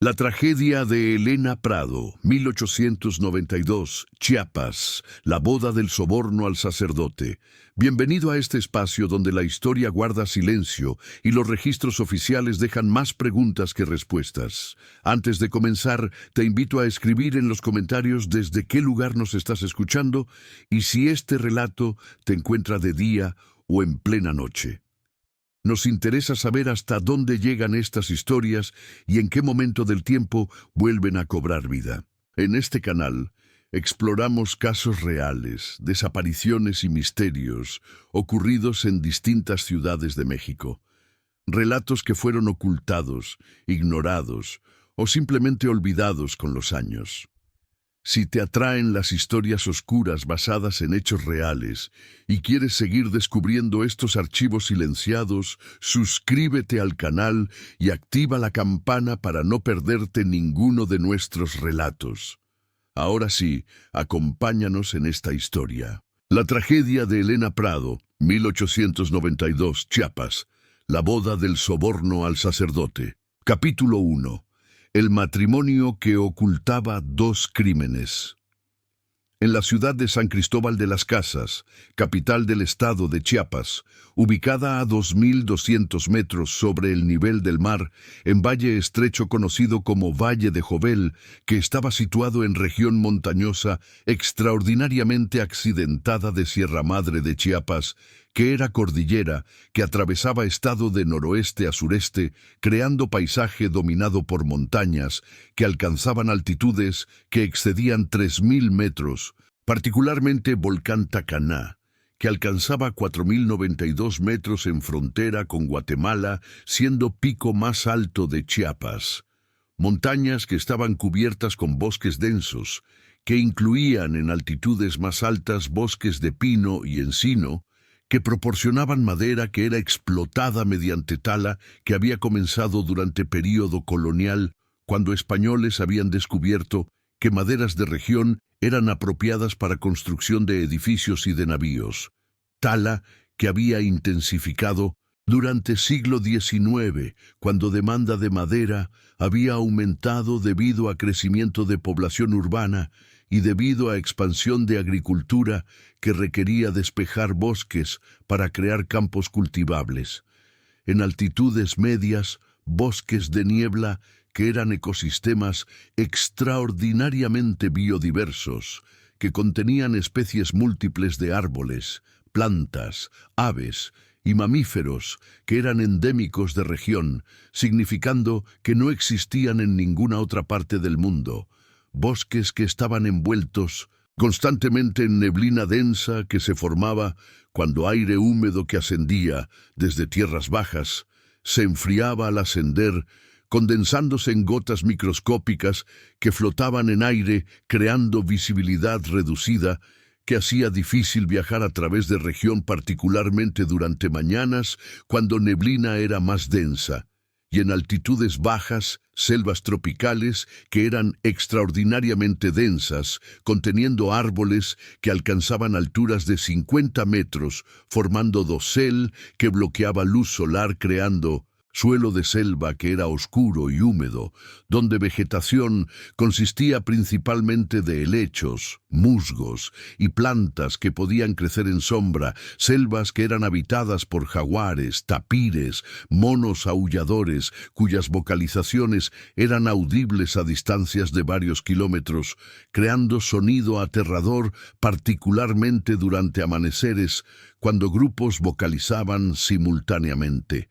La tragedia de Elena Prado, 1892, Chiapas, la boda del soborno al sacerdote. Bienvenido a este espacio donde la historia guarda silencio y los registros oficiales dejan más preguntas que respuestas. Antes de comenzar, te invito a escribir en los comentarios desde qué lugar nos estás escuchando y si este relato te encuentra de día o en plena noche. Nos interesa saber hasta dónde llegan estas historias y en qué momento del tiempo vuelven a cobrar vida. En este canal exploramos casos reales, desapariciones y misterios ocurridos en distintas ciudades de México. Relatos que fueron ocultados, ignorados o simplemente olvidados con los años. Si te atraen las historias oscuras basadas en hechos reales y quieres seguir descubriendo estos archivos silenciados, suscríbete al canal y activa la campana para no perderte ninguno de nuestros relatos. Ahora sí, acompáñanos en esta historia. La tragedia de Elena Prado, 1892, Chiapas. La boda del soborno al sacerdote. Capítulo 1. El matrimonio que ocultaba dos crímenes. En la ciudad de San Cristóbal de las Casas, capital del estado de Chiapas, ubicada a 2.200 metros sobre el nivel del mar, en valle estrecho conocido como Valle de Jovel, que estaba situado en región montañosa extraordinariamente accidentada de Sierra Madre de Chiapas, que era cordillera, que atravesaba estado de noroeste a sureste, creando paisaje dominado por montañas que alcanzaban altitudes que excedían 3.000 metros, particularmente Volcán Tacaná, que alcanzaba 4.092 metros en frontera con Guatemala, siendo pico más alto de Chiapas. Montañas que estaban cubiertas con bosques densos, que incluían en altitudes más altas bosques de pino y encino, que proporcionaban madera que era explotada mediante tala que había comenzado durante período colonial, cuando españoles habían descubierto que maderas de región eran apropiadas para construcción de edificios y de navíos. Tala que había intensificado durante siglo XIX, cuando demanda de madera había aumentado debido a crecimiento de población urbana y debido a expansión de agricultura que requería despejar bosques para crear campos cultivables. En altitudes medias, bosques de niebla que eran ecosistemas extraordinariamente biodiversos, que contenían especies múltiples de árboles, plantas, aves y mamíferos que eran endémicos de región, significando que no existían en ninguna otra parte del mundo. Bosques que estaban envueltos constantemente en neblina densa que se formaba cuando aire húmedo que ascendía desde tierras bajas se enfriaba al ascender, condensándose en gotas microscópicas que flotaban en aire, creando visibilidad reducida que hacía difícil viajar a través de región, particularmente durante mañanas cuando neblina era más densa, y en altitudes bajas, selvas tropicales que eran extraordinariamente densas, conteniendo árboles que alcanzaban alturas de 50 metros, formando dosel que bloqueaba luz solar, creando suelo de selva que era oscuro y húmedo, donde vegetación consistía principalmente de helechos, musgos y plantas que podían crecer en sombra, selvas que eran habitadas por jaguares, tapires, monos aulladores, cuyas vocalizaciones eran audibles a distancias de varios kilómetros, creando sonido aterrador particularmente durante amaneceres, cuando grupos vocalizaban simultáneamente,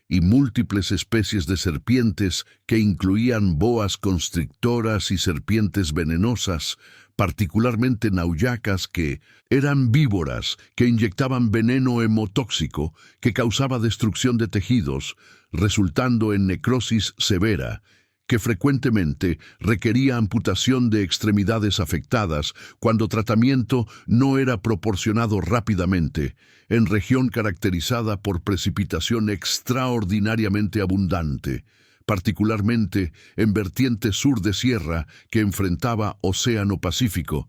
y múltiples especies de serpientes que incluían boas constrictoras y serpientes venenosas, particularmente nauyacas que eran víboras que inyectaban veneno hemotóxico que causaba destrucción de tejidos, resultando en necrosis severa, que frecuentemente requería amputación de extremidades afectadas cuando tratamiento no era proporcionado rápidamente, en región caracterizada por precipitación extraordinariamente abundante, particularmente en vertiente sur de sierra que enfrentaba Océano Pacífico,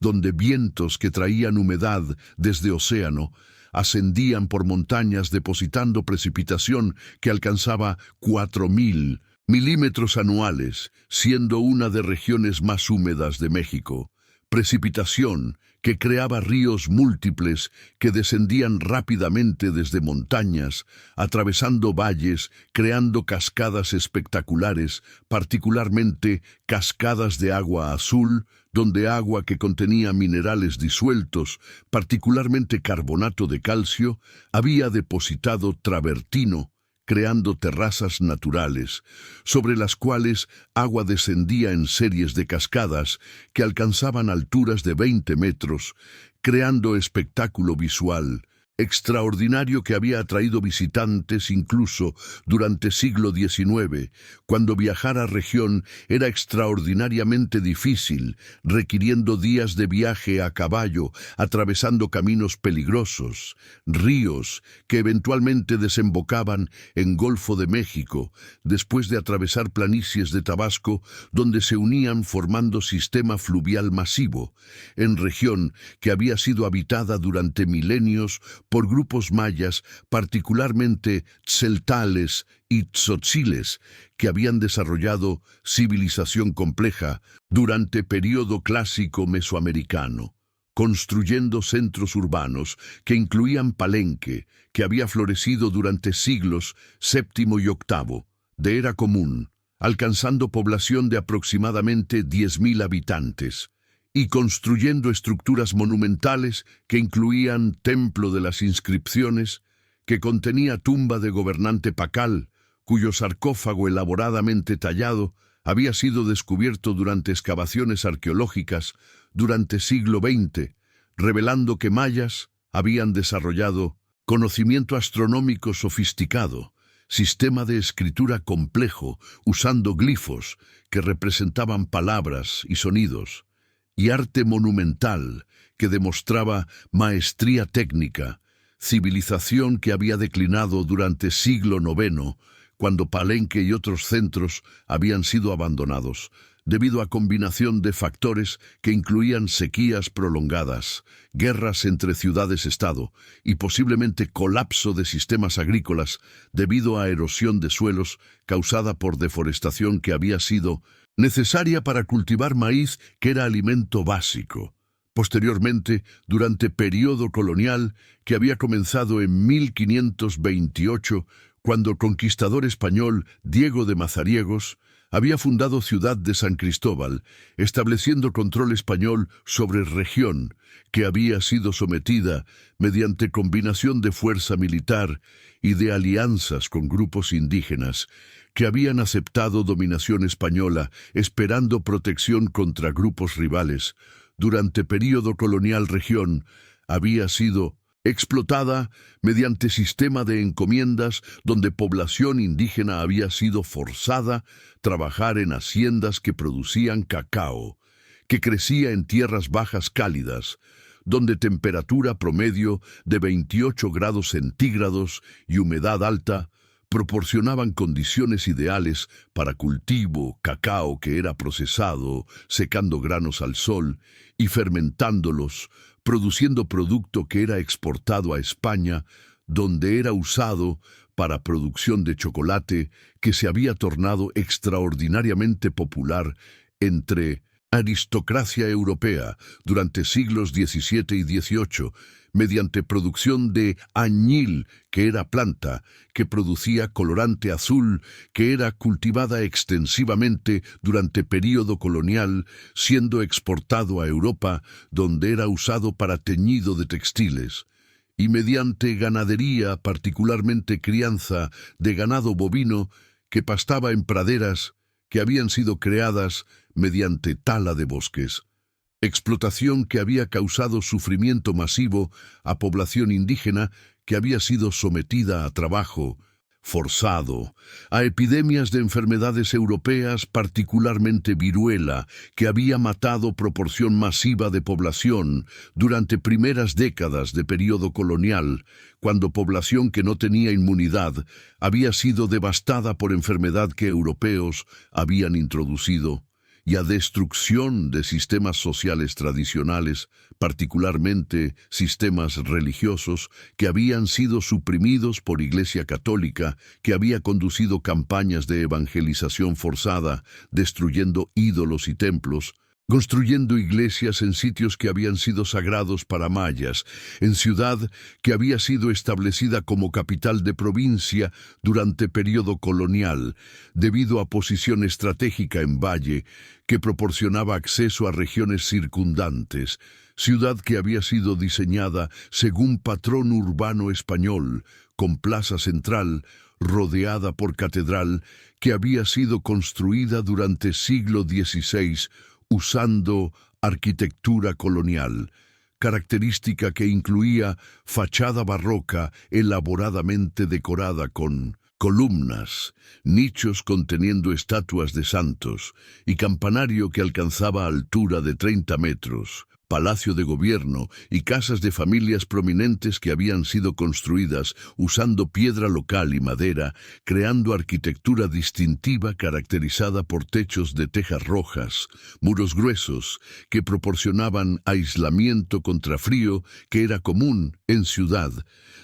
donde vientos que traían humedad desde océano ascendían por montañas depositando precipitación que alcanzaba 4.000 milímetros anuales, siendo una de regiones más húmedas de México. Precipitación que creaba ríos múltiples que descendían rápidamente desde montañas, atravesando valles, creando cascadas espectaculares, particularmente cascadas de agua azul, donde agua que contenía minerales disueltos, particularmente carbonato de calcio, había depositado travertino, creando terrazas naturales, sobre las cuales agua descendía en series de cascadas que alcanzaban alturas de 20 metros, creando espectáculo visual extraordinario que había atraído visitantes incluso durante siglo XIX, cuando viajar a región era extraordinariamente difícil, requiriendo días de viaje a caballo, atravesando caminos peligrosos, ríos que eventualmente desembocaban en Golfo de México, después de atravesar planicies de Tabasco, donde se unían formando sistema fluvial masivo, en región que había sido habitada durante milenios por grupos mayas, particularmente tzeltales y tzotziles, que habían desarrollado civilización compleja durante período clásico mesoamericano, construyendo centros urbanos que incluían Palenque, que había florecido durante siglos VII y VIII, de era común, alcanzando población de aproximadamente 10.000 habitantes, y construyendo estructuras monumentales que incluían Templo de las Inscripciones, que contenía tumba de gobernante Pacal, cuyo sarcófago elaboradamente tallado había sido descubierto durante excavaciones arqueológicas durante siglo XX, revelando que mayas habían desarrollado conocimiento astronómico sofisticado, sistema de escritura complejo usando glifos que representaban palabras y sonidos, y arte monumental que demostraba maestría técnica, civilización que había declinado durante siglo IX, cuando Palenque y otros centros habían sido abandonados, debido a combinación de factores que incluían sequías prolongadas, guerras entre ciudades-estado y posiblemente colapso de sistemas agrícolas debido a erosión de suelos causada por deforestación que había sido necesaria para cultivar maíz, que era alimento básico. Posteriormente, durante período colonial que había comenzado en 1528, cuando el conquistador español Diego de Mazariegos había fundado Ciudad de San Cristóbal, estableciendo control español sobre región que había sido sometida mediante combinación de fuerza militar y de alianzas con grupos indígenas que habían aceptado dominación española, esperando protección contra grupos rivales. Durante período colonial región había sido explotada mediante sistema de encomiendas donde población indígena había sido forzada a trabajar en haciendas que producían cacao, que crecía en tierras bajas cálidas, donde temperatura promedio de 28 grados centígrados y humedad alta proporcionaban condiciones ideales para cultivo, cacao que era procesado, secando granos al sol y fermentándolos, produciendo producto que era exportado a España, donde era usado para producción de chocolate que se había tornado extraordinariamente popular entre aristocracia europea durante siglos XVII y XVIII, mediante producción de añil, que era planta, que producía colorante azul, que era cultivada extensivamente durante período colonial, siendo exportado a Europa, donde era usado para teñido de textiles, y mediante ganadería, particularmente crianza de ganado bovino, que pastaba en praderas que habían sido creadas mediante tala de bosques. Explotación que había causado sufrimiento masivo a población indígena que había sido sometida a trabajo forzado, a epidemias de enfermedades europeas, particularmente viruela, que había matado proporción masiva de población durante primeras décadas de período colonial, cuando población que no tenía inmunidad había sido devastada por enfermedad que europeos habían introducido, y a destrucción de sistemas sociales tradicionales, particularmente sistemas religiosos, que habían sido suprimidos por Iglesia Católica, que había conducido campañas de evangelización forzada, destruyendo ídolos y templos, construyendo iglesias en sitios que habían sido sagrados para mayas, en ciudad que había sido establecida como capital de provincia durante periodo colonial, debido a posición estratégica en valle que proporcionaba acceso a regiones circundantes, ciudad que había sido diseñada según patrón urbano español, con plaza central, rodeada por catedral, que había sido construida durante siglo XVI, usando arquitectura colonial, característica que incluía fachada barroca elaboradamente decorada con columnas, nichos conteniendo estatuas de santos y campanario que alcanzaba altura de 30 metros, palacio de gobierno y casas de familias prominentes que habían sido construidas usando piedra local y madera, creando arquitectura distintiva caracterizada por techos de tejas rojas, muros gruesos que proporcionaban aislamiento contra frío que era común en ciudad,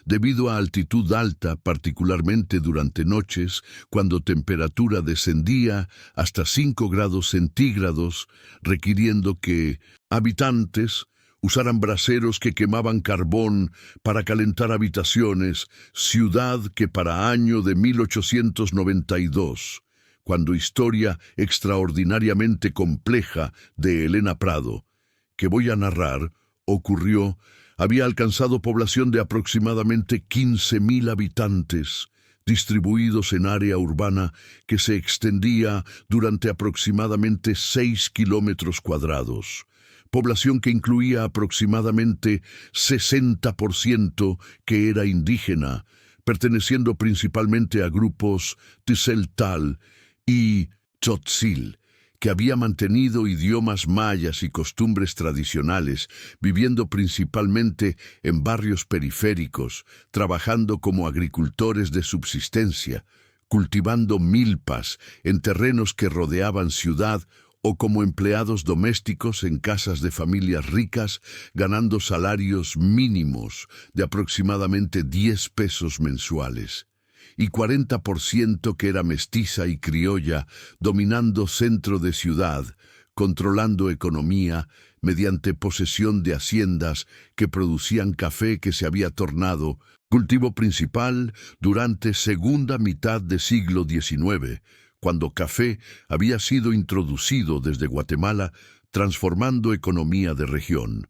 debido a altitud alta, particularmente durante noches, cuando temperatura descendía hasta 5 grados centígrados, requiriendo que habitantes usaran braseros que quemaban carbón para calentar habitaciones, ciudad que para año de 1892, cuando historia extraordinariamente compleja de Elena Prado, que voy a narrar, ocurrió, había alcanzado población de aproximadamente 15.000 habitantes, distribuidos en área urbana que se extendía durante aproximadamente 6 kilómetros cuadrados. Población que incluía aproximadamente 60% que era indígena, perteneciendo principalmente a grupos Tzeltal y Tzotzil, que había mantenido idiomas mayas y costumbres tradicionales, viviendo principalmente en barrios periféricos, trabajando como agricultores de subsistencia, cultivando milpas en terrenos que rodeaban ciudad o como empleados domésticos en casas de familias ricas, ganando salarios mínimos de aproximadamente 10 pesos mensuales, y 40% que era mestiza y criolla, dominando centro de ciudad, controlando economía mediante posesión de haciendas que producían café que se había tornado cultivo principal durante segunda mitad del siglo XIX, cuando café había sido introducido desde Guatemala, transformando economía de región,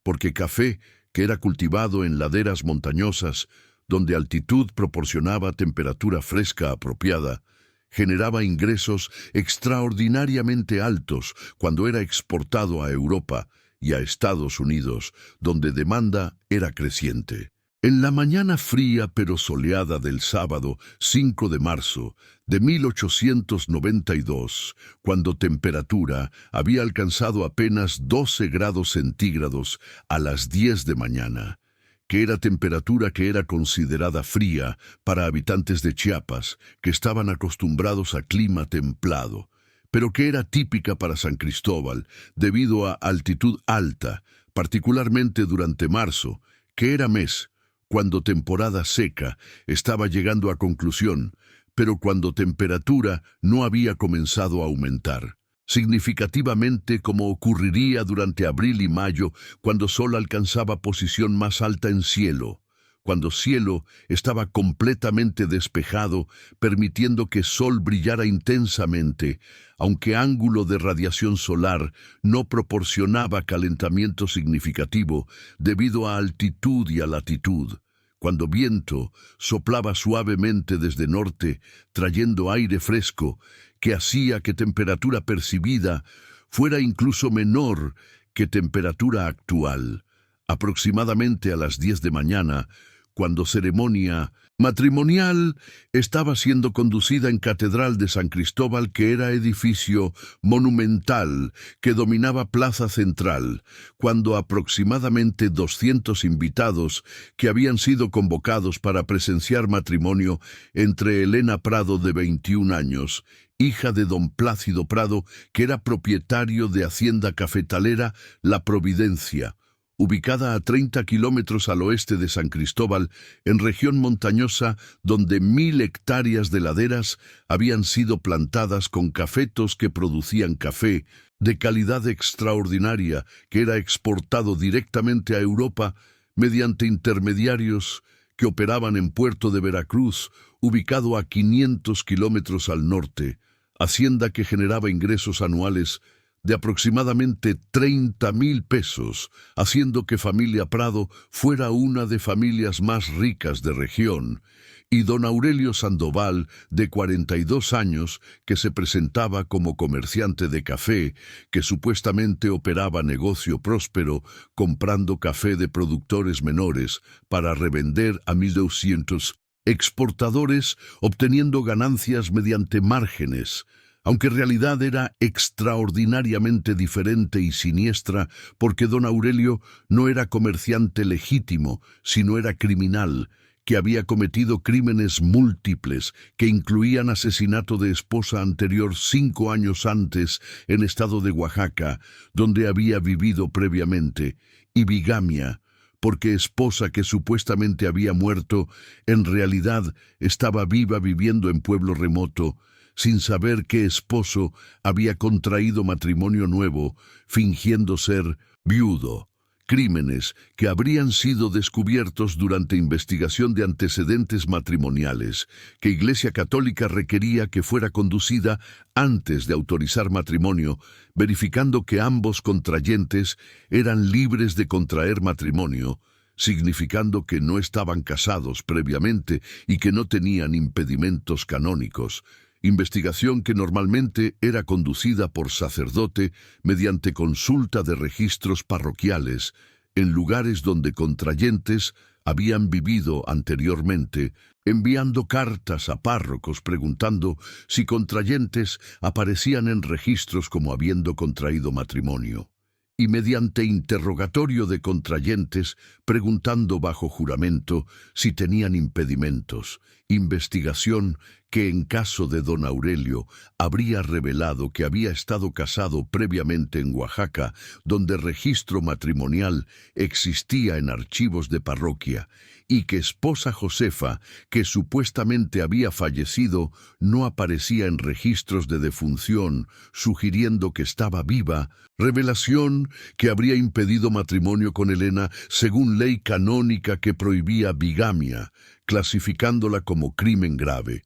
porque café, que era cultivado en laderas montañosas, donde altitud proporcionaba temperatura fresca apropiada, generaba ingresos extraordinariamente altos cuando era exportado a Europa y a Estados Unidos, donde demanda era creciente. En la mañana fría pero soleada del sábado 5 de marzo de 1892, cuando temperatura había alcanzado apenas 12 grados centígrados a las 10 de mañana, que era temperatura que era considerada fría para habitantes de Chiapas, que estaban acostumbrados a clima templado, pero que era típica para San Cristóbal debido a altitud alta, particularmente durante marzo, que era mes cuando temporada seca estaba llegando a conclusión, pero cuando temperatura no había comenzado a aumentar significativamente, como ocurriría durante abril y mayo, cuando sol alcanzaba posición más alta en cielo, cuando cielo estaba completamente despejado, permitiendo que sol brillara intensamente, aunque ángulo de radiación solar no proporcionaba calentamiento significativo debido a altitud y a latitud, cuando viento soplaba suavemente desde norte, trayendo aire fresco, que hacía que temperatura percibida fuera incluso menor que temperatura actual, aproximadamente a las 10 de mañana, cuando ceremonia matrimonial estaba siendo conducida en Catedral de San Cristóbal, que era edificio monumental que dominaba Plaza Central, cuando aproximadamente 200 invitados que habían sido convocados para presenciar matrimonio entre Elena Prado, de 21 años, hija de don Plácido Prado, que era propietario de Hacienda Cafetalera La Providencia, ubicada a 30 kilómetros al oeste de San Cristóbal, en región montañosa donde 1000 hectáreas de laderas habían sido plantadas con cafetos que producían café de calidad extraordinaria que era exportado directamente a Europa mediante intermediarios que operaban en Puerto de Veracruz, ubicado a 500 kilómetros al norte, hacienda que generaba ingresos anuales de aproximadamente 30,000 pesos, haciendo que familia Prado fuera una de familias más ricas de región, y don Aurelio Sandoval, de 42 años, que se presentaba como comerciante de café, que supuestamente operaba negocio próspero, comprando café de productores menores para revender a 1,200 exportadores, obteniendo ganancias mediante márgenes, aunque en realidad era extraordinariamente diferente y siniestra, porque don Aurelio no era comerciante legítimo, sino era criminal, que había cometido crímenes múltiples, que incluían asesinato de esposa anterior 5 años antes en estado de Oaxaca, donde había vivido previamente, y bigamia, porque esposa que supuestamente había muerto, en realidad estaba viva viviendo en pueblo remoto, sin saber que esposo había contraído matrimonio nuevo, fingiendo ser viudo. Crímenes que habrían sido descubiertos durante investigación de antecedentes matrimoniales, que Iglesia Católica requería que fuera conducida antes de autorizar matrimonio, verificando que ambos contrayentes eran libres de contraer matrimonio, significando que no estaban casados previamente y que no tenían impedimentos canónicos. Investigación que normalmente era conducida por sacerdote mediante consulta de registros parroquiales en lugares donde contrayentes habían vivido anteriormente, enviando cartas a párrocos preguntando si contrayentes aparecían en registros como habiendo contraído matrimonio, y mediante interrogatorio de contrayentes preguntando bajo juramento si tenían impedimentos, investigación que en caso de don Aurelio habría revelado que había estado casado previamente en Oaxaca, donde registro matrimonial existía en archivos de parroquia, y que esposa Josefa, que supuestamente había fallecido, no aparecía en registros de defunción, sugiriendo que estaba viva, revelación que habría impedido matrimonio con Elena según ley canónica que prohibía bigamia, clasificándola como crimen grave,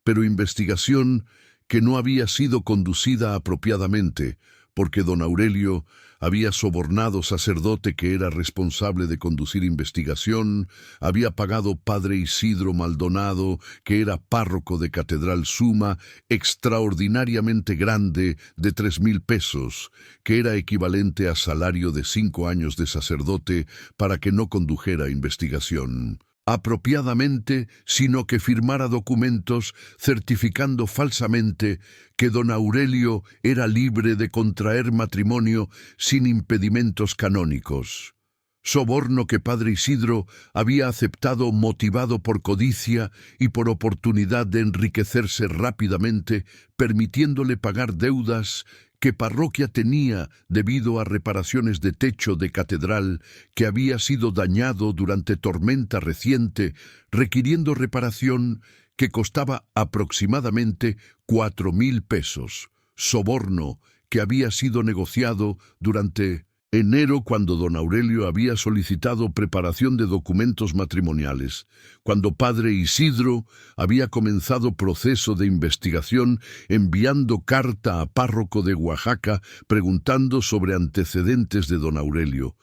pero investigación que no había sido conducida apropiadamente, porque don Aurelio había sobornado sacerdote que era responsable de conducir investigación, había pagado padre Isidro Maldonado, que era párroco de Catedral, suma extraordinariamente grande de 3,000 pesos, que era equivalente a salario de 5 años de sacerdote, para que no condujera investigación apropiadamente, sino que firmara documentos certificando falsamente que don Aurelio era libre de contraer matrimonio sin impedimentos canónicos. Soborno que padre Isidro había aceptado motivado por codicia y por oportunidad de enriquecerse rápidamente, permitiéndole pagar deudas que parroquia tenía debido a reparaciones de techo de catedral que había sido dañado durante tormenta reciente, requiriendo reparación que costaba aproximadamente 4,000 pesos. Soborno que había sido negociado durante enero, cuando don Aurelio había solicitado preparación de documentos matrimoniales, cuando padre Isidro había comenzado proceso de investigación enviando carta a párroco de Oaxaca preguntando sobre antecedentes de don Aurelio,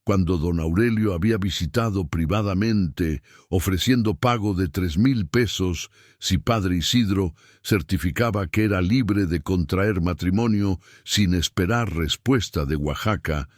cuando don Aurelio había visitado privadamente ofreciendo pago de 3,000 pesos si padre Isidro certificaba que era libre de contraer matrimonio sin esperar respuesta de Oaxaca,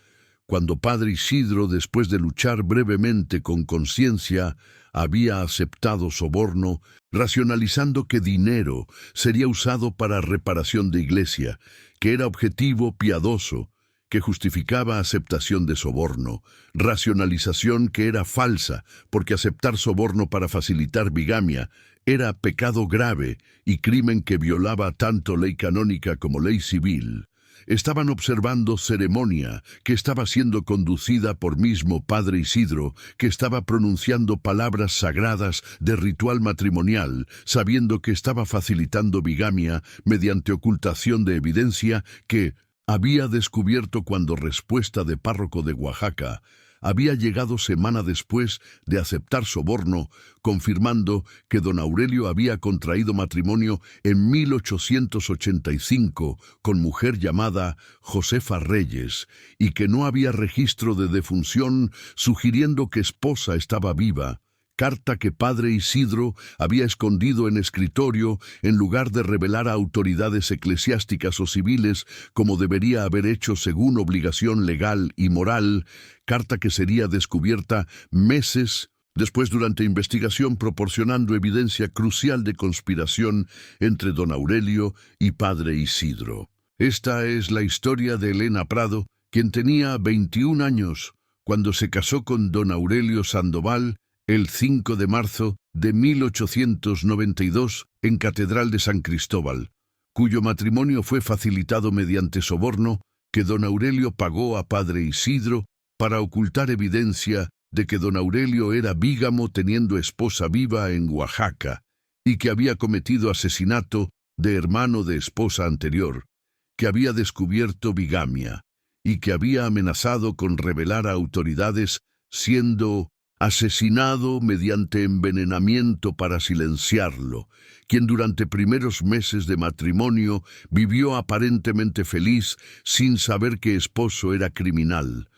cuando padre Isidro, después de luchar brevemente con conciencia, había aceptado soborno, racionalizando que dinero sería usado para reparación de iglesia, que era objetivo piadoso, que justificaba aceptación de soborno, racionalización que era falsa, porque aceptar soborno para facilitar bigamia era pecado grave y crimen que violaba tanto ley canónica como ley civil. Estaban observando ceremonia que estaba siendo conducida por mismo Padre Isidro, que estaba pronunciando palabras sagradas de ritual matrimonial, sabiendo que estaba facilitando bigamia mediante ocultación de evidencia que había descubierto cuando respuesta de párroco de Oaxaca había llegado semana después de aceptar soborno, confirmando que don Aurelio había contraído matrimonio en 1885 con mujer llamada Josefa Reyes y que no había registro de defunción, sugiriendo que esposa estaba viva. Carta que Padre Isidro había escondido en escritorio en lugar de revelar a autoridades eclesiásticas o civiles como debería haber hecho según obligación legal y moral, carta que sería descubierta meses después durante investigación proporcionando evidencia crucial de conspiración entre don Aurelio y Padre Isidro. Esta es la historia de Elena Prado, quien tenía 21 años cuando se casó con don Aurelio Sandoval el 5 de marzo de 1892 en Catedral de San Cristóbal, cuyo matrimonio fue facilitado mediante soborno que don Aurelio pagó a Padre Isidro para ocultar evidencia de que don Aurelio era bígamo teniendo esposa viva en Oaxaca y que había cometido asesinato de hermano de esposa anterior, que había descubierto bigamia y que había amenazado con revelar a autoridades siendo asesinado mediante envenenamiento para silenciarlo, quien durante primeros meses de matrimonio vivió aparentemente feliz sin saber que esposo era criminal,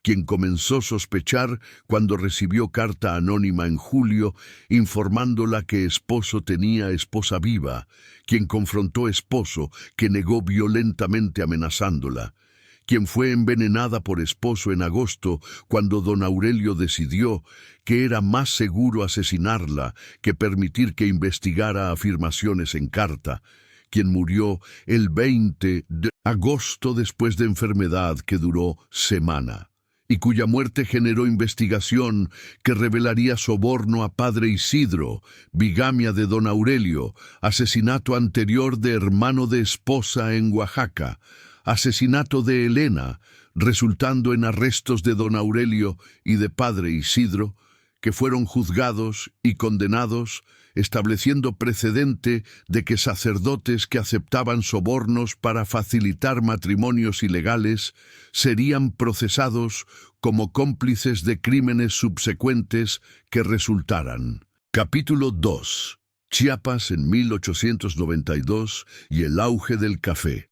quien comenzó a sospechar cuando recibió carta anónima en julio informándola que esposo tenía esposa viva, quien confrontó esposo que negó violentamente amenazándola, quien fue envenenada por esposo en agosto cuando don Aurelio decidió que era más seguro asesinarla que permitir que investigara afirmaciones en carta, quien murió el 20 de agosto después de enfermedad que duró semana, y cuya muerte generó investigación que revelaría soborno a Padre Isidro, bigamia de don Aurelio, asesinato anterior de hermano de esposa en Oaxaca, asesinato de Elena, resultando en arrestos de don Aurelio y de Padre Isidro, que fueron juzgados y condenados, estableciendo precedente de que sacerdotes que aceptaban sobornos para facilitar matrimonios ilegales serían procesados como cómplices de crímenes subsecuentes que resultaran. Capítulo 2. Chiapas en 1892 y el auge del café.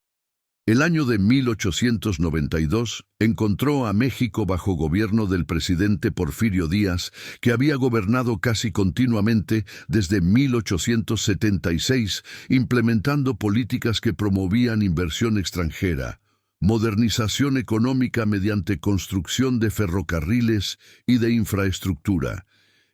El año de 1892 encontró a México bajo gobierno del presidente Porfirio Díaz, que había gobernado casi continuamente desde 1876, implementando políticas que promovían inversión extranjera, modernización económica mediante construcción de ferrocarriles y de infraestructura,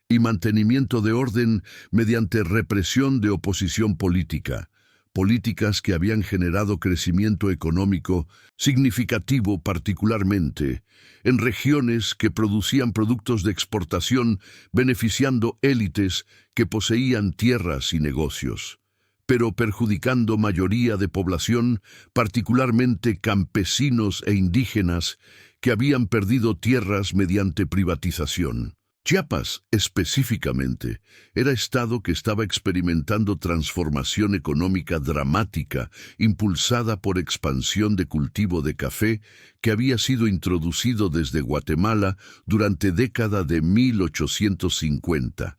y mantenimiento de orden mediante represión de oposición política. Políticas que habían generado crecimiento económico significativo particularmente en regiones que producían productos de exportación beneficiando élites que poseían tierras y negocios, pero perjudicando mayoría de población, particularmente campesinos e indígenas que habían perdido tierras mediante privatización. Chiapas, específicamente, era estado que estaba experimentando transformación económica dramática, impulsada por expansión de cultivo de café que había sido introducido desde Guatemala durante década de 1850,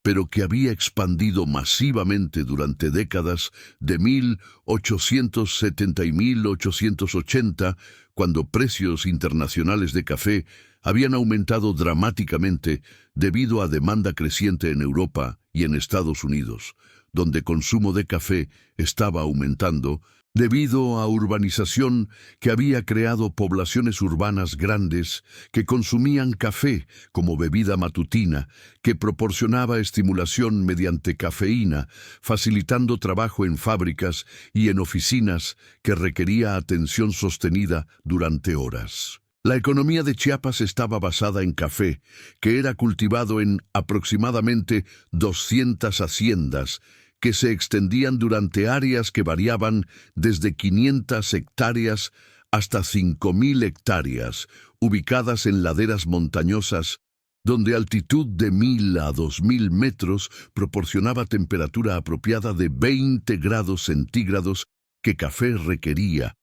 pero que había expandido masivamente durante décadas de 1870 y 1880, cuando precios internacionales de café habían aumentado dramáticamente debido a demanda creciente en Europa y en Estados Unidos, donde consumo de café estaba aumentando, debido a urbanización que había creado poblaciones urbanas grandes que consumían café como bebida matutina, que proporcionaba estimulación mediante cafeína, facilitando trabajo en fábricas y en oficinas que requería atención sostenida durante horas. La economía de Chiapas estaba basada en café, que era cultivado en aproximadamente 200 haciendas, que se extendían durante áreas que variaban desde 500 hectáreas hasta 5.000 hectáreas, ubicadas en laderas montañosas, donde altitud de 1.000 a 2.000 metros proporcionaba temperatura apropiada de 20 grados centígrados que café requería.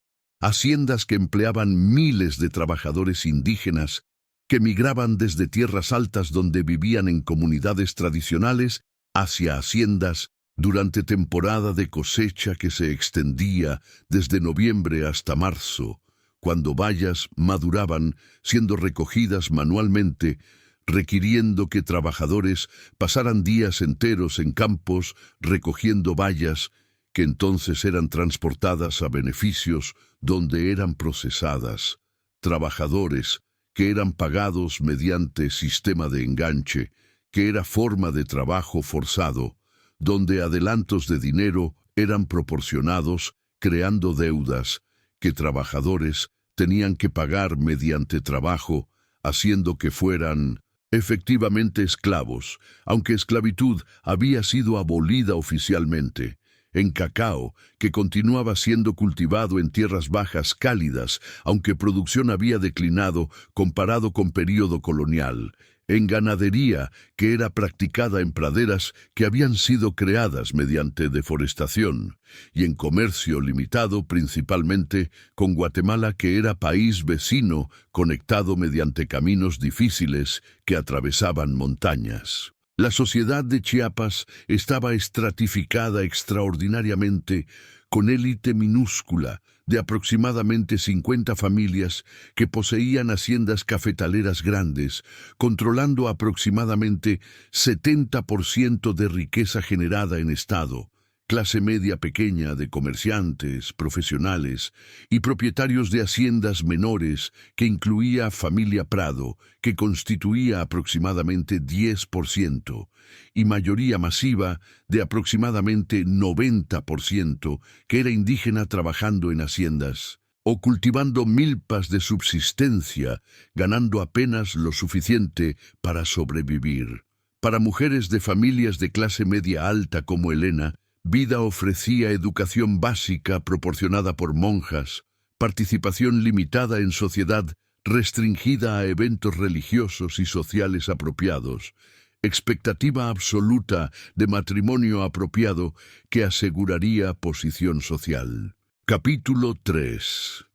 Haciendas que empleaban miles de trabajadores indígenas que migraban desde tierras altas donde vivían en comunidades tradicionales hacia haciendas durante temporada de cosecha que se extendía desde noviembre hasta marzo, cuando bayas maduraban siendo recogidas manualmente, requiriendo que trabajadores pasaran días enteros en campos recogiendo bayas que entonces eran transportadas a beneficios donde eran procesadas, trabajadores que eran pagados mediante sistema de enganche, que era forma de trabajo forzado, donde adelantos de dinero eran proporcionados, creando deudas que trabajadores tenían que pagar mediante trabajo, haciendo que fueran efectivamente esclavos, aunque esclavitud había sido abolida oficialmente. En cacao, que continuaba siendo cultivado en tierras bajas cálidas, aunque producción había declinado comparado con período colonial. En ganadería, que era practicada en praderas que habían sido creadas mediante deforestación, y en comercio limitado principalmente con Guatemala, que era país vecino conectado mediante caminos difíciles que atravesaban montañas. La sociedad de Chiapas estaba estratificada extraordinariamente, con élite minúscula de aproximadamente 50 familias que poseían haciendas cafetaleras grandes, controlando aproximadamente 70% de riqueza generada en estado, clase media pequeña de comerciantes, profesionales y propietarios de haciendas menores que incluía familia Prado, que constituía aproximadamente 10%, y mayoría masiva de aproximadamente 90%, que era indígena trabajando en haciendas o cultivando milpas de subsistencia, ganando apenas lo suficiente para sobrevivir. Para mujeres de familias de clase media alta como Elena, vida ofrecía educación básica proporcionada por monjas, participación limitada en sociedad restringida a eventos religiosos y sociales apropiados, expectativa absoluta de matrimonio apropiado que aseguraría posición social. Capítulo 3.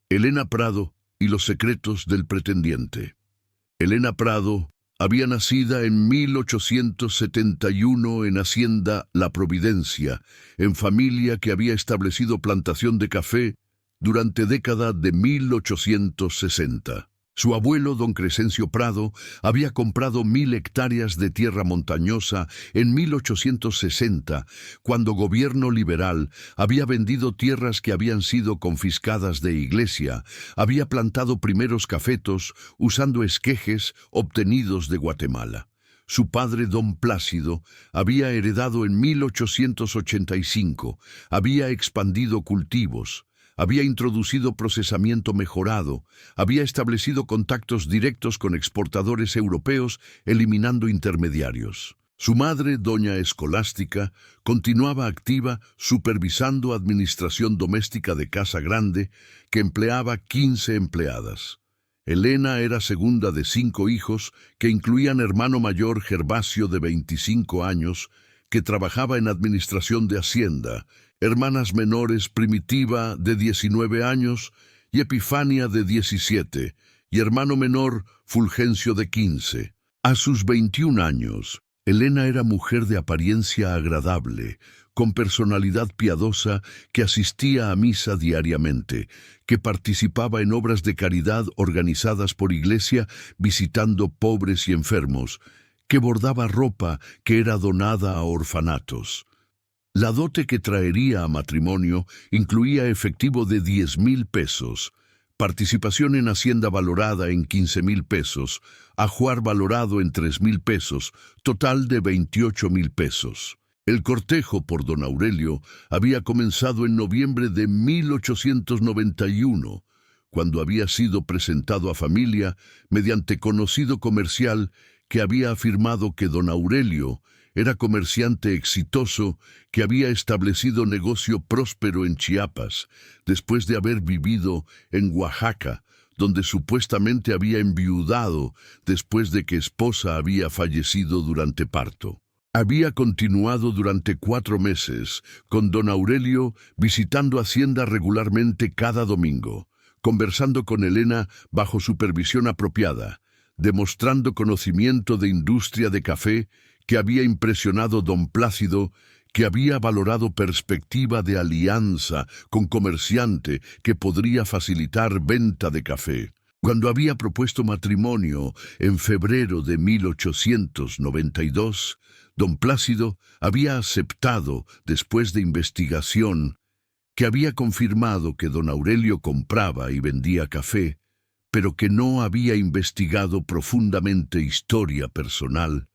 Elena Prado y los secretos del pretendiente. Elena Prado había nacido en 1871 en Hacienda La Providencia, en familia que había establecido plantación de café durante década de 1860. Su abuelo, don Crescencio Prado, había comprado 1.000 hectáreas de tierra montañosa en 1860, cuando gobierno liberal había vendido tierras que habían sido confiscadas de iglesia, había plantado primeros cafetos usando esquejes obtenidos de Guatemala. Su padre, don Plácido, había heredado en 1885, había expandido cultivos, había introducido procesamiento mejorado, había establecido contactos directos con exportadores europeos, eliminando intermediarios. Su madre, doña Escolástica, continuaba activa supervisando administración doméstica de casa grande, que empleaba 15 empleadas. Elena era segunda de 5 hijos, que incluían hermano mayor Gervasio de 25 años, que trabajaba en administración de Hacienda, hermanas menores Primitiva de 19 años y Epifania de 17, y hermano menor Fulgencio de 15. A sus 21 años, Elena era mujer de apariencia agradable, con personalidad piadosa, que asistía a misa diariamente, que participaba en obras de caridad organizadas por iglesia visitando pobres y enfermos, que bordaba ropa que era donada a orfanatos. La dote que traería a matrimonio incluía efectivo de 10,000 pesos, participación en hacienda valorada en 15,000 pesos, ajuar valorado en 3,000 pesos, total de 28,000 pesos. El cortejo por don Aurelio había comenzado en noviembre de 1891, cuando había sido presentado a familia mediante conocido comercial que había afirmado que don Aurelio era comerciante exitoso que había establecido negocio próspero en Chiapas, después de haber vivido en Oaxaca, donde supuestamente había enviudado después de que esposa había fallecido durante parto. Había continuado durante 4 meses con don Aurelio visitando Hacienda regularmente cada domingo, conversando con Elena bajo supervisión apropiada, demostrando conocimiento de industria de café que había impresionado don Plácido, que había valorado perspectiva de alianza con comerciante que podría facilitar venta de café. Cuando había propuesto matrimonio en febrero de 1892, don Plácido había aceptado, después de investigación, que había confirmado que don Aurelio compraba y vendía café, pero que no había investigado profundamente historia personal,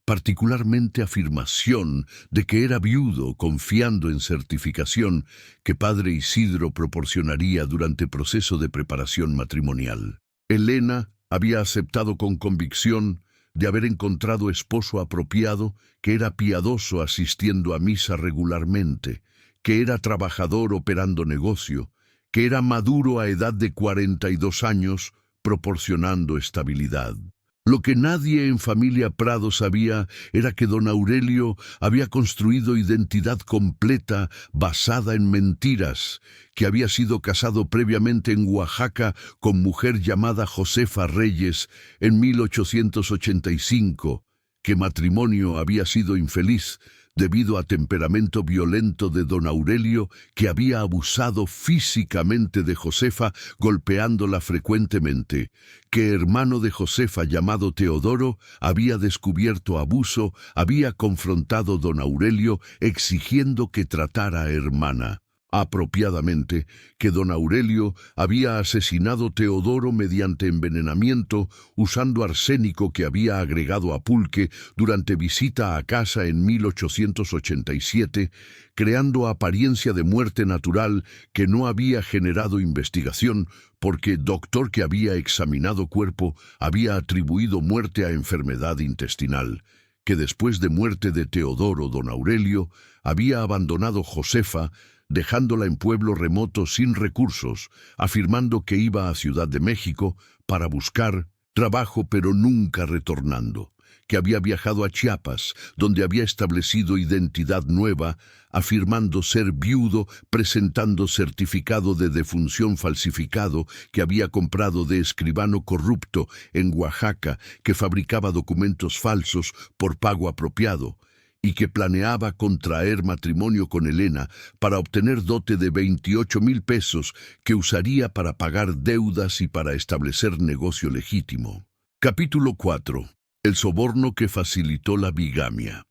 particularmente afirmación de que era viudo, confiando en certificación que padre Isidro proporcionaría durante proceso de preparación matrimonial. Elena había aceptado con convicción de haber encontrado esposo apropiado, que era piadoso asistiendo a misa regularmente, que era trabajador operando negocio, que era maduro a edad de 42 años, proporcionando estabilidad. Lo que nadie en familia Prado sabía era que don Aurelio había construido identidad completa basada en mentiras, que había sido casado previamente en Oaxaca con mujer llamada Josefa Reyes en 1885, que matrimonio había sido infeliz debido a temperamento violento de don Aurelio, que había abusado físicamente de Josefa, golpeándola frecuentemente, que hermano de Josefa llamado Teodoro había descubierto abuso, había confrontado don Aurelio exigiendo que tratara a hermana apropiadamente, que don Aurelio había asesinado Teodoro mediante envenenamiento usando arsénico que había agregado a pulque durante visita a casa en 1887, creando apariencia de muerte natural que no había generado investigación porque doctor que había examinado cuerpo había atribuido muerte a enfermedad intestinal, que después de muerte de Teodoro don Aurelio había abandonado Josefa, dejándola en pueblo remoto sin recursos, afirmando que iba a Ciudad de México para buscar trabajo pero nunca retornando, que había viajado a Chiapas, donde había establecido identidad nueva, afirmando ser viudo, presentando certificado de defunción falsificado que había comprado de escribano corrupto en Oaxaca, que fabricaba documentos falsos por pago apropiado, y que planeaba contraer matrimonio con Elena para obtener dote de 28,000 pesos que usaría para pagar deudas y para establecer negocio legítimo. Capítulo 4. El soborno que facilitó la bigamia.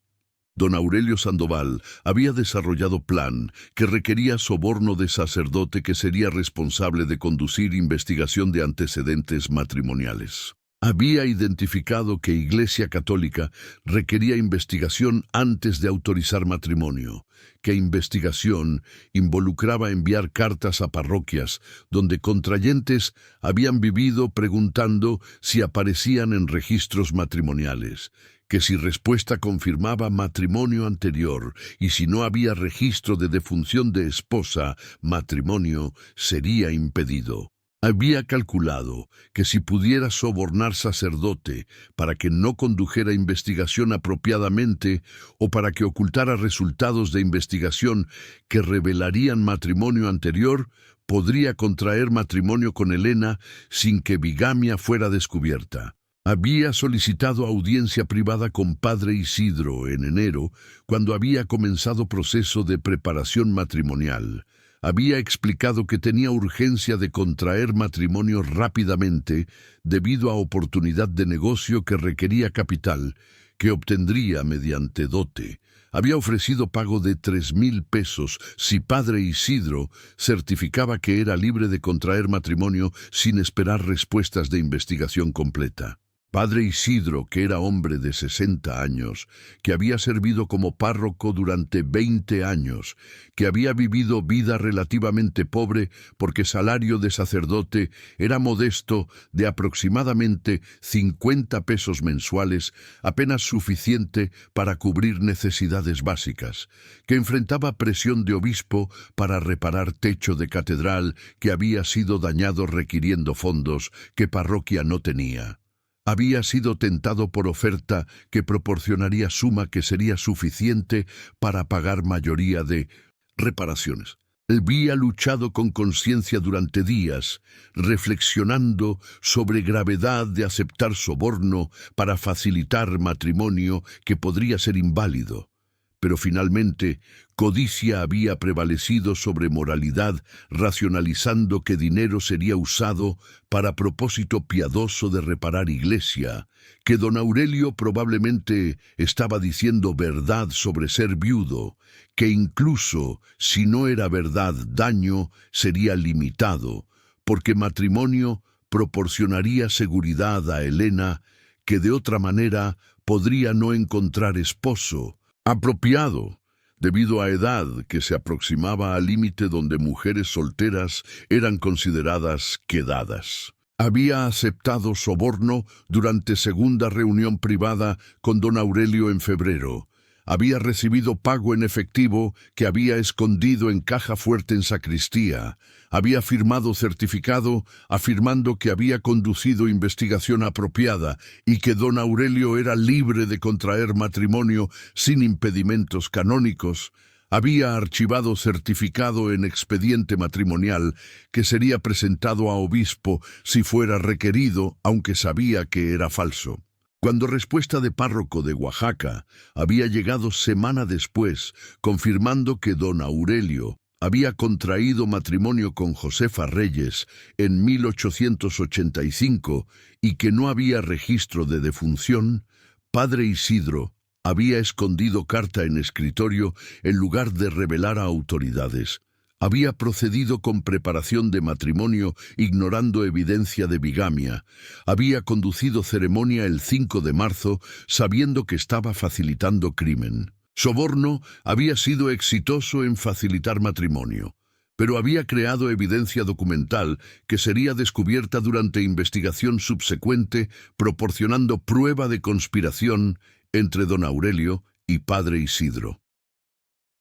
Don Aurelio Sandoval había desarrollado plan que requería soborno de sacerdote que sería responsable de conducir investigación de antecedentes matrimoniales. Había identificado que Iglesia Católica requería investigación antes de autorizar matrimonio, que investigación involucraba enviar cartas a parroquias donde contrayentes habían vivido preguntando si aparecían en registros matrimoniales, que si respuesta confirmaba matrimonio anterior y si no había registro de defunción de esposa, matrimonio sería impedido. Había calculado que si pudiera sobornar sacerdote para que no condujera investigación apropiadamente o para que ocultara resultados de investigación que revelarían matrimonio anterior, podría contraer matrimonio con Elena sin que bigamia fuera descubierta. Había solicitado audiencia privada con padre Isidro en enero, cuando había comenzado proceso de preparación matrimonial. Había explicado que tenía urgencia de contraer matrimonio rápidamente debido a oportunidad de negocio que requería capital, que obtendría mediante dote. Había ofrecido pago de 3,000 pesos si padre Isidro certificaba que era libre de contraer matrimonio sin esperar respuestas de investigación completa. Padre Isidro, que era hombre de 60 años, que había servido como párroco durante 20 años, que había vivido vida relativamente pobre porque salario de sacerdote era modesto de aproximadamente 50 pesos mensuales, apenas suficiente para cubrir necesidades básicas, que enfrentaba presión de obispo para reparar techo de catedral que había sido dañado requiriendo fondos que parroquia no tenía. Había sido tentado por oferta que proporcionaría suma que sería suficiente para pagar mayoría de reparaciones. Había luchado con conciencia durante días, reflexionando sobre gravedad de aceptar soborno para facilitar matrimonio que podría ser inválido. Pero finalmente, codicia había prevalecido sobre moralidad, racionalizando que dinero sería usado para propósito piadoso de reparar iglesia, que don Aurelio probablemente estaba diciendo verdad sobre ser viudo, que incluso si no era verdad daño sería limitado, porque matrimonio proporcionaría seguridad a Helena, que de otra manera podría no encontrar esposo apropiado, debido a edad que se aproximaba al límite donde mujeres solteras eran consideradas quedadas. Había aceptado soborno durante segunda reunión privada con don Aurelio en febrero. Había recibido pago en efectivo que había escondido en caja fuerte en sacristía. Había firmado certificado afirmando que había conducido investigación apropiada y que don Aurelio era libre de contraer matrimonio sin impedimentos canónicos. Había archivado certificado en expediente matrimonial que sería presentado a obispo si fuera requerido, aunque sabía que era falso. Cuando respuesta de párroco de Oaxaca había llegado semana después, confirmando que don Aurelio había contraído matrimonio con Josefa Reyes en 1885 y que no había registro de defunción, padre Isidro había escondido carta en escritorio en lugar de revelar a autoridades. Había procedido con preparación de matrimonio ignorando evidencia de bigamia. Había conducido ceremonia el 5 de marzo sabiendo que estaba facilitando crimen. Soborno había sido exitoso en facilitar matrimonio, pero había creado evidencia documental que sería descubierta durante investigación subsecuente, proporcionando prueba de conspiración entre don Aurelio y padre Isidro.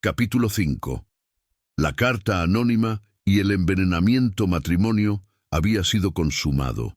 Capítulo 5. La carta anónima y el envenenamiento matrimonio había sido consumado.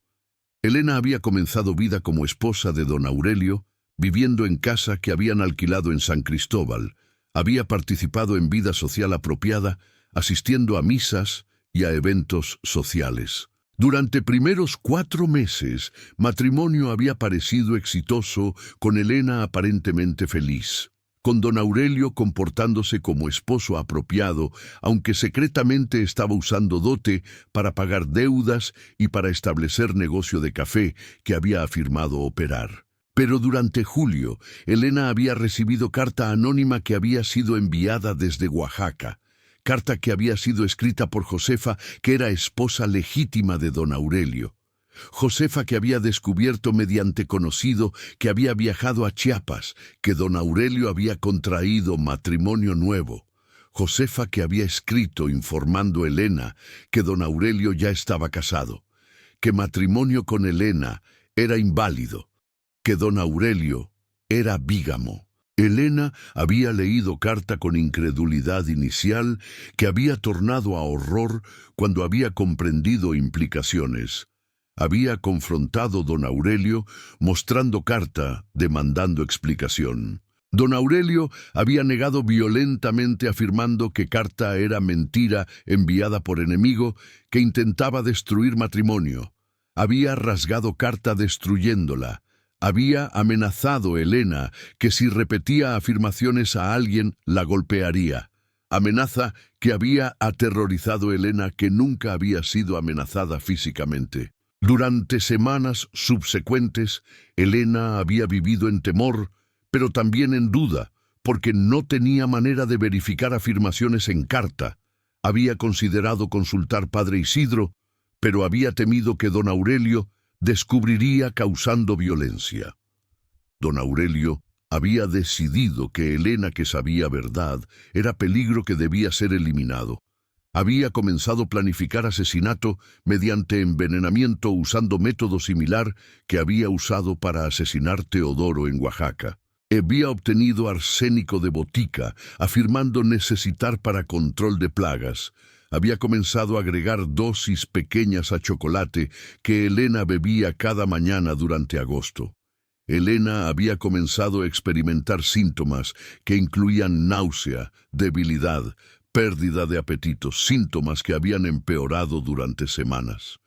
Helena había comenzado vida como esposa de don Aurelio, viviendo en casa que habían alquilado en San Cristóbal. Había participado en vida social apropiada, asistiendo a misas y a eventos sociales. Durante primeros 4 meses, matrimonio había parecido exitoso, con Helena aparentemente feliz, con don Aurelio comportándose como esposo apropiado, aunque secretamente estaba usando dote para pagar deudas y para establecer negocio de café que había afirmado operar. Pero durante julio, Helena había recibido carta anónima que había sido enviada desde Oaxaca. Carta que había sido escrita por Josefa, que era esposa legítima de don Aurelio. Josefa, que había descubierto mediante conocido que había viajado a Chiapas, que don Aurelio había contraído matrimonio nuevo. Josefa, que había escrito informando a Helena que don Aurelio ya estaba casado, que matrimonio con Helena era inválido, que don Aurelio era bígamo. Helena había leído carta con incredulidad inicial que había tornado a horror cuando había comprendido implicaciones. Había confrontado don Aurelio, mostrando carta, demandando explicación. Don Aurelio había negado violentamente afirmando que carta era mentira enviada por enemigo que intentaba destruir matrimonio. Había rasgado carta destruyéndola. Había amenazado a Helena que si repetía afirmaciones a alguien la golpearía. Amenaza que había aterrorizado a Helena, que nunca había sido amenazada físicamente. Durante semanas subsecuentes, Helena había vivido en temor, pero también en duda, porque no tenía manera de verificar afirmaciones en carta. Había considerado consultar Padre Isidro, pero había temido que don Aurelio descubriría causando violencia. Don Aurelio había decidido que Elena, que sabía verdad, era peligro que debía ser eliminado. Había comenzado a planificar asesinato mediante envenenamiento usando método similar que había usado para asesinar Teodoro en Oaxaca. Había obtenido arsénico de botica, afirmando necesitar para control de plagas. Había comenzado a agregar dosis pequeñas a chocolate que Elena bebía cada mañana durante agosto. Elena había comenzado a experimentar síntomas que incluían náusea, debilidad, pérdida de apetito, síntomas que habían empeorado durante semanas.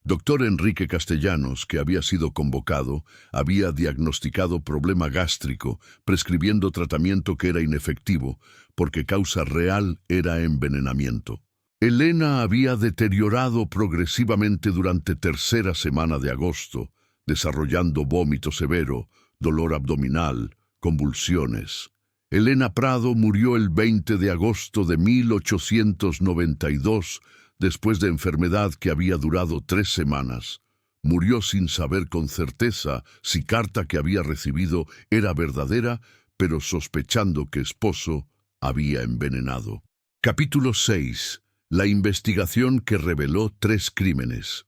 Doctor Enrique Castellanos, que había sido convocado, había diagnosticado problema gástrico, prescribiendo tratamiento que era inefectivo, porque causa real era envenenamiento. Elena había deteriorado progresivamente durante tercera semana de agosto, desarrollando vómito severo, dolor abdominal, convulsiones. Elena Prado murió el 20 de agosto de 1892, después de enfermedad que había durado 3 semanas. Murió sin saber con certeza si carta que había recibido era verdadera, pero sospechando que esposo había envenenado. Capítulo 6. La investigación que reveló 3 crímenes.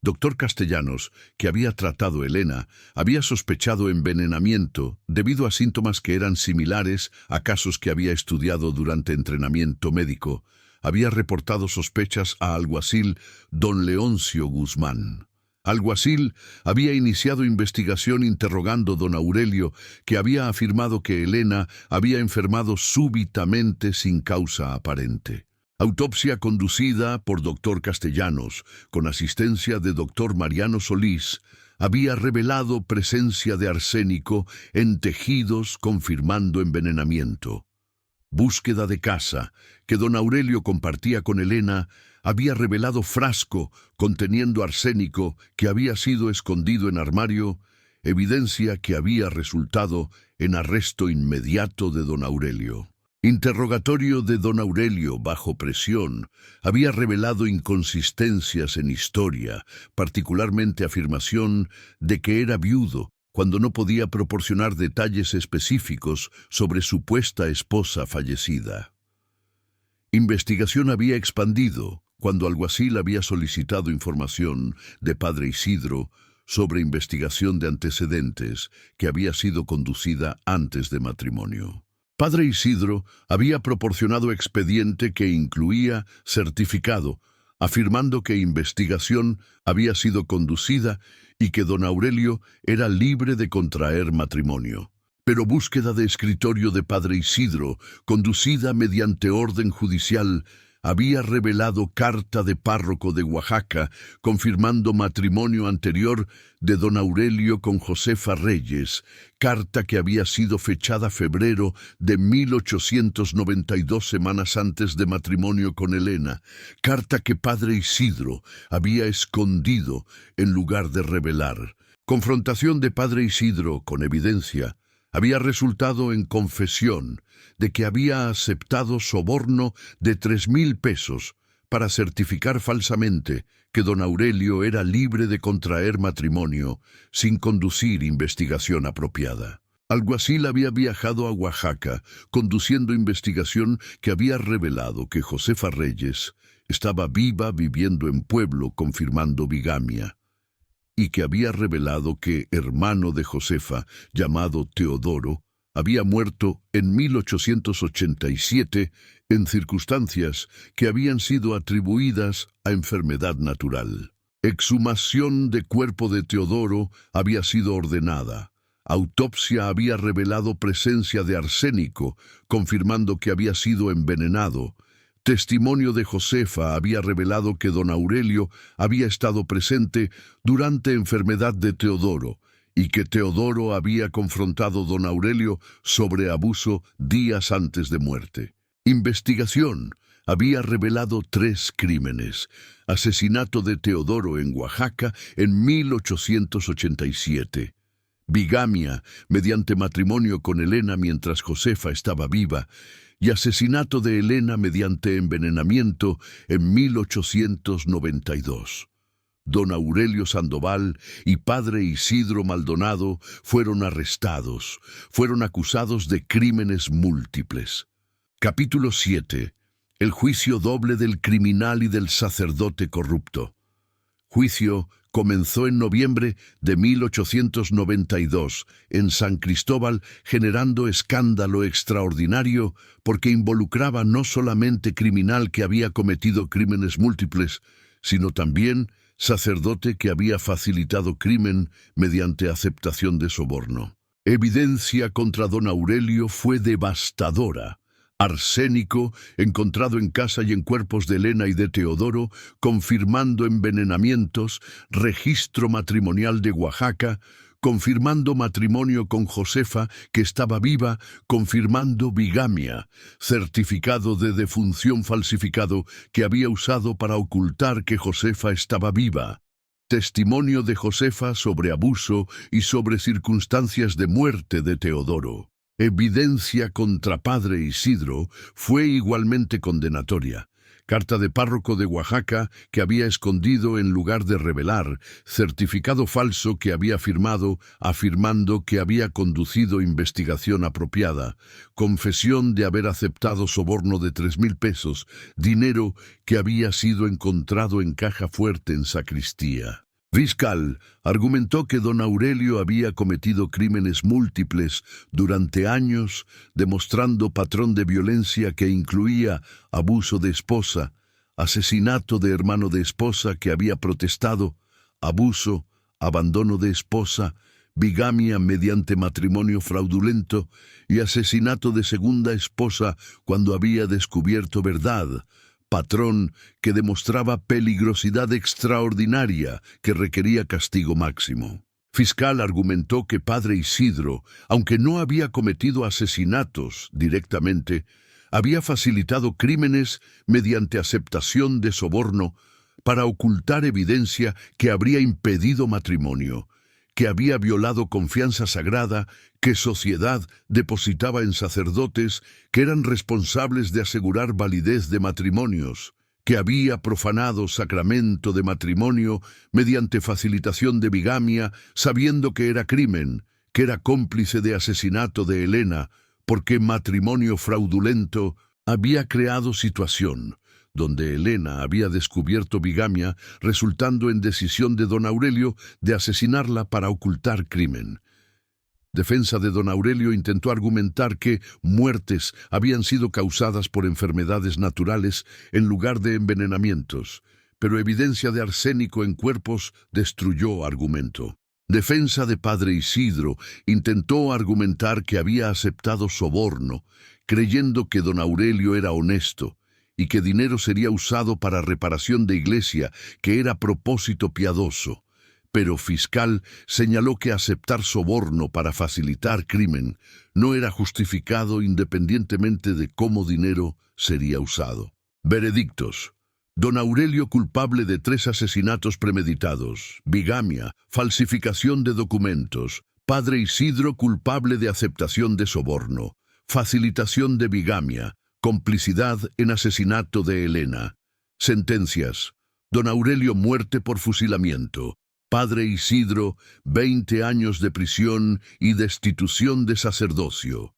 Doctor Castellanos, que había tratado a Elena, había sospechado envenenamiento debido a síntomas que eran similares a casos que había estudiado durante entrenamiento médico. Había reportado sospechas a alguacil don Leoncio Guzmán. Alguacil había iniciado investigación interrogando a don Aurelio, que había afirmado que Elena había enfermado súbitamente sin causa aparente. Autopsia conducida por doctor Castellanos, con asistencia de doctor Mariano Solís, había revelado presencia de arsénico en tejidos confirmando envenenamiento. Búsqueda de casa, que don Aurelio compartía con Elena, había revelado frasco conteniendo arsénico que había sido escondido en armario, evidencia que había resultado en arresto inmediato de don Aurelio. Interrogatorio de don Aurelio bajo presión había revelado inconsistencias en historia, particularmente afirmación de que era viudo, cuando no podía proporcionar detalles específicos sobre supuesta esposa fallecida. Investigación había expandido cuando alguacil había solicitado información de Padre Isidro sobre investigación de antecedentes que había sido conducida antes de matrimonio. Padre Isidro había proporcionado expediente que incluía certificado, afirmando que investigación había sido conducida y que don Aurelio era libre de contraer matrimonio. Pero búsqueda de escritorio de Padre Isidro, conducida mediante orden judicial, había revelado carta de párroco de Oaxaca confirmando matrimonio anterior de don Aurelio con Josefa Reyes, carta que había sido fechada febrero de 1892, semanas antes de matrimonio con Elena, carta que Padre Isidro había escondido en lugar de revelar. Confrontación de Padre Isidro con evidencia había resultado en confesión de que había aceptado soborno de 3,000 pesos para certificar falsamente que don Aurelio era libre de contraer matrimonio sin conducir investigación apropiada. Alguacil había viajado a Oaxaca, conduciendo investigación que había revelado que Josefa Reyes estaba viva viviendo en pueblo confirmando bigamia, y que había revelado que hermano de Josefa, llamado Teodoro, había muerto en 1887 en circunstancias que habían sido atribuidas a enfermedad natural. Exhumación de cuerpo de Teodoro había sido ordenada. Autopsia había revelado presencia de arsénico, confirmando que había sido envenenado. Testimonio de Josefa había revelado que don Aurelio había estado presente durante enfermedad de Teodoro y que Teodoro había confrontado a don Aurelio sobre abuso días antes de muerte. Investigación había revelado 3 crímenes. Asesinato de Teodoro en Oaxaca en 1887. bigamia mediante matrimonio con Helena mientras Josefa estaba viva, y asesinato de Helena mediante envenenamiento en 1892. Don Aurelio Sandoval y padre Isidro Maldonado fueron arrestados, fueron acusados de crímenes múltiples. Capítulo 7. El juicio doble del criminal y del sacerdote corrupto. Juicio comenzó en noviembre de 1892 en San Cristóbal, generando escándalo extraordinario porque involucraba no solamente criminal que había cometido crímenes múltiples, sino también sacerdote que había facilitado crimen mediante aceptación de soborno. Evidencia contra don Aurelio fue devastadora. Arsénico encontrado en casa y en cuerpos de Helena y de Teodoro, confirmando envenenamientos, registro matrimonial de Oaxaca, confirmando matrimonio con Josefa, que estaba viva, confirmando bigamia, certificado de defunción falsificado que había usado para ocultar que Josefa estaba viva. Testimonio de Josefa sobre abuso y sobre circunstancias de muerte de Teodoro. Evidencia contra padre Isidro fue igualmente condenatoria. Carta de párroco de Oaxaca que había escondido en lugar de revelar, certificado falso que había firmado afirmando que había conducido investigación apropiada, confesión de haber aceptado soborno de 3,000 pesos, dinero que había sido encontrado en caja fuerte en sacristía. Fiscal argumentó que don Aurelio había cometido crímenes múltiples durante años, demostrando patrón de violencia que incluía abuso de esposa, asesinato de hermano de esposa que había protestado, abuso, abandono de esposa, bigamia mediante matrimonio fraudulento y asesinato de segunda esposa cuando había descubierto verdad. Patrón que demostraba peligrosidad extraordinaria que requería castigo máximo. Fiscal argumentó que padre Isidro, aunque no había cometido asesinatos directamente, había facilitado crímenes mediante aceptación de soborno para ocultar evidencia que habría impedido matrimonio, que había violado confianza sagrada que sociedad depositaba en sacerdotes que eran responsables de asegurar validez de matrimonios, que había profanado sacramento de matrimonio mediante facilitación de bigamia, sabiendo que era crimen, que era cómplice de asesinato de Helena, porque matrimonio fraudulento había creado situación donde Helena había descubierto bigamia, resultando en decisión de don Aurelio de asesinarla para ocultar crimen. Defensa de don Aurelio intentó argumentar que muertes habían sido causadas por enfermedades naturales en lugar de envenenamientos, pero evidencia de arsénico en cuerpos destruyó argumento. Defensa de padre Isidro intentó argumentar que había aceptado soborno, creyendo que don Aurelio era honesto, y que dinero sería usado para reparación de iglesia, que era propósito piadoso. Pero fiscal señaló que aceptar soborno para facilitar crimen no era justificado independientemente de cómo dinero sería usado. Veredictos. Don Aurelio culpable de 3 asesinatos premeditados, bigamia, falsificación de documentos. Padre Isidro culpable de aceptación de soborno, facilitación de bigamia, complicidad en asesinato de Helena. Sentencias. Don Aurelio muerte por fusilamiento. Padre Isidro 20 años de prisión y destitución de sacerdocio.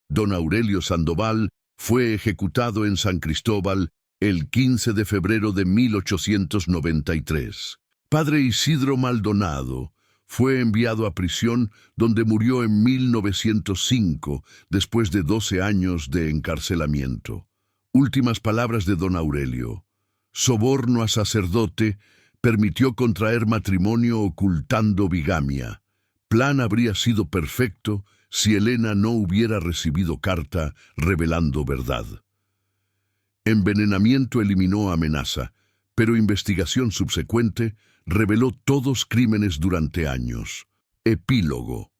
Don Aurelio Sandoval fue ejecutado en San Cristóbal el 15 de febrero de 1893. Padre Isidro Maldonado fue enviado a prisión donde murió en 1905 después de 12 años de encarcelamiento. Últimas palabras de don Aurelio. Soborno a sacerdote permitió contraer matrimonio ocultando bigamia. Plan habría sido perfecto si Helena no hubiera recibido carta revelando verdad. Envenenamiento eliminó amenaza, pero investigación subsecuente reveló todos crímenes durante años. Epílogo.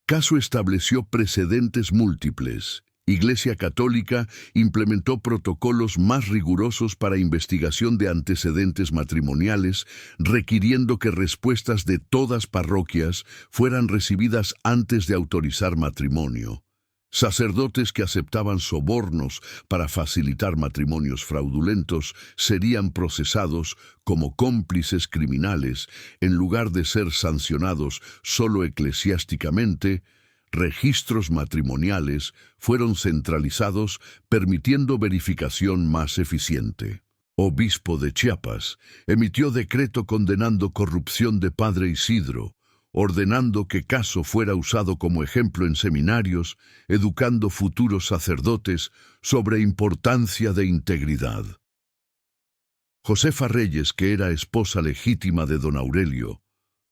Caso estableció precedentes múltiples Iglesia Católica implementó protocolos más rigurosos para investigación de antecedentes matrimoniales, requiriendo que respuestas de todas parroquias fueran recibidas antes de autorizar matrimonio. Sacerdotes que aceptaban sobornos para facilitar matrimonios fraudulentos serían procesados como cómplices criminales en lugar de ser sancionados solo eclesiásticamente. Registros matrimoniales fueron centralizados, permitiendo verificación más eficiente. Obispo de Chiapas emitió decreto condenando corrupción de Padre Isidro, ordenando que caso fuera usado como ejemplo en seminarios, educando futuros sacerdotes sobre importancia de integridad. Josefa Reyes, que era esposa legítima de don Aurelio,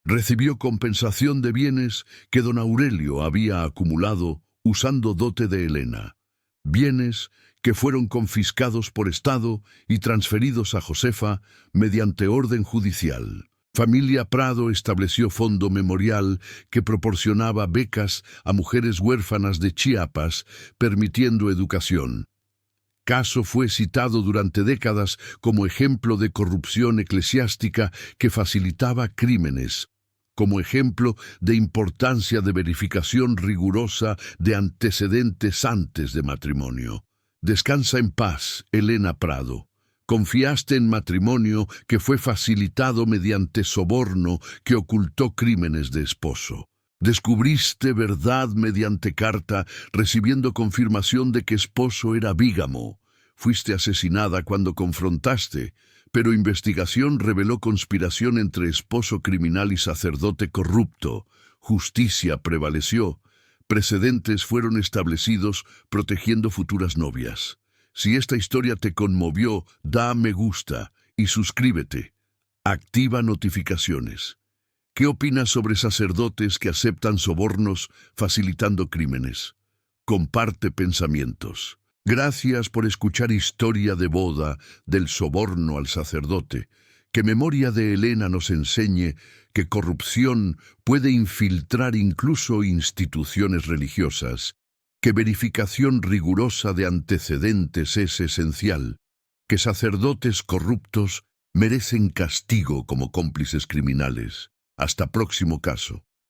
recibió compensación de bienes que don Aurelio había acumulado usando dote de Helena, bienes que fueron confiscados por Estado y transferidos a Josefa mediante orden judicial. Familia Prado estableció fondo memorial que proporcionaba becas a mujeres huérfanas de Chiapas, permitiendo educación. Caso fue citado durante décadas como ejemplo de corrupción eclesiástica que facilitaba crímenes, como ejemplo de importancia de verificación rigurosa de antecedentes antes de matrimonio. Descansa en paz, Helena Prado. Confiaste en matrimonio que fue facilitado mediante soborno que ocultó crímenes de esposo. Descubriste verdad mediante carta, recibiendo confirmación de que esposo era bígamo. Fuiste asesinada cuando confrontaste, pero investigación reveló conspiración entre esposo criminal y sacerdote corrupto. Justicia prevaleció. Precedentes fueron establecidos protegiendo futuras novias. Si esta historia te conmovió, da me gusta y suscríbete. Activa notificaciones. ¿Qué opinas sobre sacerdotes que aceptan sobornos facilitando crímenes? Comparte pensamientos. Gracias por escuchar Historia de Boda del soborno al sacerdote. Que Memoria de Helena nos enseñe que corrupción puede infiltrar incluso instituciones religiosas, que verificación rigurosa de antecedentes es esencial, que sacerdotes corruptos merecen castigo como cómplices criminales. Hasta próximo caso.